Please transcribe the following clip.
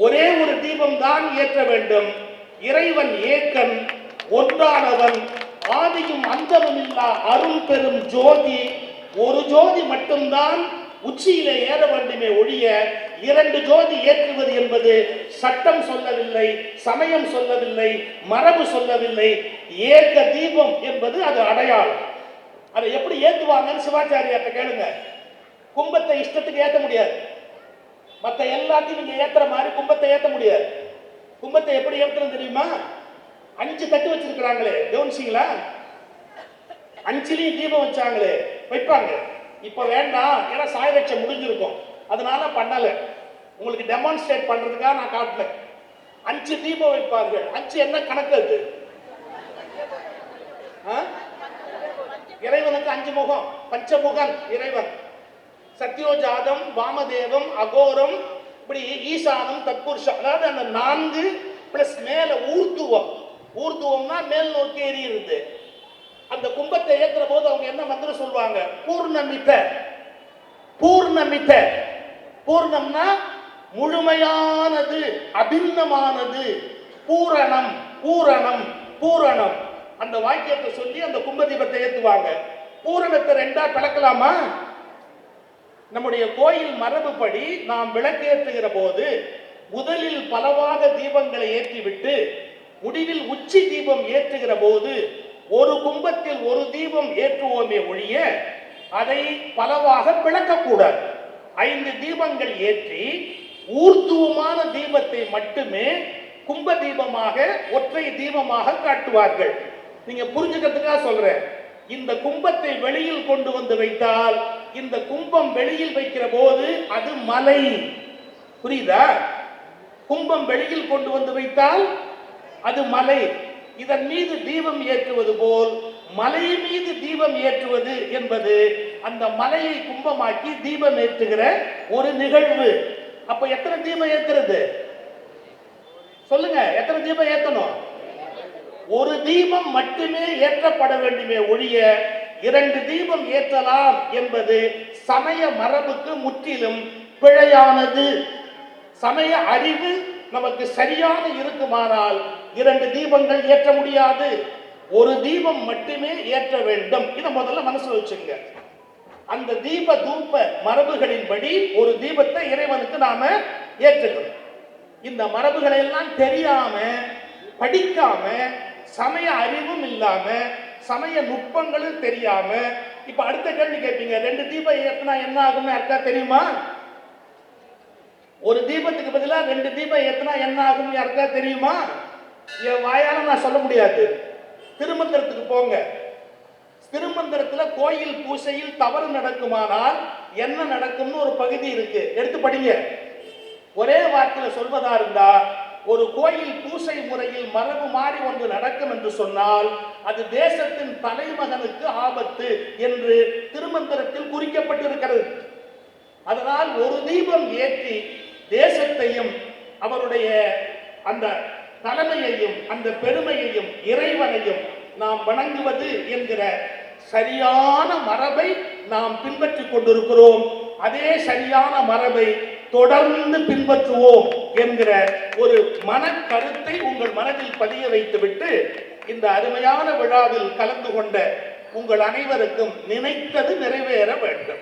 ஒரே ஒரு தீபம் தான் ஏற்ற வேண்டும். இறைவன் ஏக்கன், ஒன்றானவன், ஆதியும் அந்தமும் இல்லா அருள் பெரும் ஜோதி. ஒரு ஜோதி மட்டும்தான் உச்சியிலே ஏற வேண்டுமே ஒழிய இரண்டு ஜோதி ஏற்றுவது என்பது சட்டம் சொல்லவில்லை, சமயம் சொல்லவில்லை, மரபு சொல்லவில்லை. ஏக தீபம் என்பது அது அடையாளம். அதை எப்படி ஏற்றுவாங்கன்னு சிவாச்சாரியார்ட்ட கேளுங்க. கும்பத்தை இஷ்டத்துக்கு ஏற்ற முடியாது. மற்ற எல்லாத்தையும் நீங்க ஏத்துற மாதிரி கும்பத்தை ஏற்ற முடியாது. கும்பத்தை எப்படி ஏற்றுறது தெரியுமா? 5 தட்டு வச்சிருக்கிறாங்களே, கவனிச்சிங்களா? 5லயும் தீபம் வச்சாங்களே, வைப்பாங்க. இப்ப வேண்டாம், ஏன்னா சாய வச்ச முடிஞ்சிருக்கும், அதனால பண்ணல. உங்களுக்கு டெமான்ஸ்ட்ரேட் பண்றதுக்காக நான் காட்டல. 5 தீபம் வைப்பார்கள். 5 என்ன கணக்கு அது? இறைவனுக்கு 5 முகம், பஞ்சமுகன் இறைவன். சத்யோஜாதம், வாமதேவம், அகோரம், இப்படி ஈசானம், தத்புருஷம். அதாவது அந்த 4 பிளஸ் மேல ஊர்துவம். ஊர்துவம்னா மேல் நோக்கி எரியுது. அந்த கும்பத்தை ஏற்றுற போது அவங்க என்ன மந்திரம் சொல்லுவாங்க? பூர்ணமித. பூர்ணமித, பூர்ணம்னா முழுமையானது, அபிண்ணமானது. பூரணம், பூரணம், பூரணம். அந்த வாக்கியத்தை சொல்லி அந்த கும்ப தீபத்தை ஏற்றுவாங்க. பூரணத்தை 2ஆ பிளக்கலாமா? நம்முடைய கோயில் மரபுப்படி நாம் விளக்கேற்றுகிற போது முதலில் பலவாக தீபங்களை ஏற்றிவிட்டு முடிவில் உச்சி தீபம் ஏற்றுகிற போது ஒரு கும்பத்தில் ஒரு தீபம் ஏற்றுவோமே ஒழிய அதை பலவாக பிளக்கக்கூடாது. 5 தீபங்கள் ஏற்றி ஊர்த்துவமான தீபத்தை மட்டுமே கும்ப தீபமாக, ஒற்றை தீபமாக காட்டுவார்கள். நீங்க புரிஞ்சுக்கிறதுக்காக சொல்றேன். இந்த கும்பத்தை வெளியில் கொண்டு வந்து வைத்தால், இந்த கும்பம் வெளியில் வைக்கிற போது அது மலை. புரியுதா? கும்பம் வெளியில் கொண்டு வந்து வைத்தால் அது மலை. இதன் மீது தீபம் ஏற்றுவது போல் மலை மீது தீபம் ஏற்றுவது என்பது அந்த மலையை கும்பமாக்கி தீபம் ஏற்றுகிற ஒரு நிகழ்வு. அப்ப எத்தனை தீபம் ஏற்றுறது? சொல்லுங்க, எத்தனை தீபம் ஏற்றணும்? ஒரு தீபம் மட்டுமே ஏற்றப்பட வேண்டுமே ஒழிய 2 தீபம் ஏற்றலாம் என்பது சமய மரபுக்கு முற்றிலும் பிழையானது. சமய அறிவு நமக்கு சரியான இருக்குமானால் 2 தீபங்கள் ஏற்ற முடியாது. ஒரு தீபம் மட்டுமே ஏற்ற வேண்டும். இதை முதல்ல மனசுல வச்சுங்க. அந்த தீப தூப மரபுகளின்படி ஒரு தீபத்தை இறைவனுக்கு நாம ஏற்றுகிறோம். இந்த மரபுகளை எல்லாம் தெரியாம, படிக்காம, சமய அறிவும் இல்லாம, சமய நுட்பங்களும் தெரியாம, இப்ப அடுத்த கேள்வி கேட்பீங்க, 2 தீபம் ஏற்றினா என்ன ஆகும்னு யாருக்கா தெரியுமா? ஒரு தீபத்துக்கு பதிலா 2 தீபம் ஏற்றினா என்ன ஆகும்னு யாருக்கா தெரியுமா? என் வாயால நான் சொல்ல முடியாது. திருமந்திரத்துக்கு போங்க. திருமந்திரத்துல கோயில் பூசையில் தவறு நடக்குமானால் என்ன நடக்கும்னு ஒரு பகுதி இருக்கு, எடுத்து படிங்க. ஒரே வார்த்தையில சொல்வதா இருந்தா, ஒரு கோயில் பூசை முறையில் மரபு மாறி ஒன்று நடக்கும் என்று சொன்னால் அது தேசத்தின் தலைமகனுக்கு ஆபத்து என்று திருமந்திரத்தில் குறிக்கப்பட்டிருக்கிறது. அதனால் ஒரு தீபம் ஏற்றி தேசத்தையும் அவருடைய அந்த தலைமையையும் அந்த பெருமையையும் இறைவனையும் நாம் வணங்குவது என்கிற சரியான மரபை நாம் பின்பற்றிக் கொண்டிருக்கிறோம். அதே சரியான மரபை தொடர்ந்து பின்பற்றுவோம் என்கிற ஒரு மனக்கருத்தை உங்கள் மனதில் பதிய வைத்துவிட்டு இந்த அருமையான விழாவில் கலந்து கொண்ட உங்கள் அனைவருக்கும் நினைத்தது நிறைவேற வேண்டும்.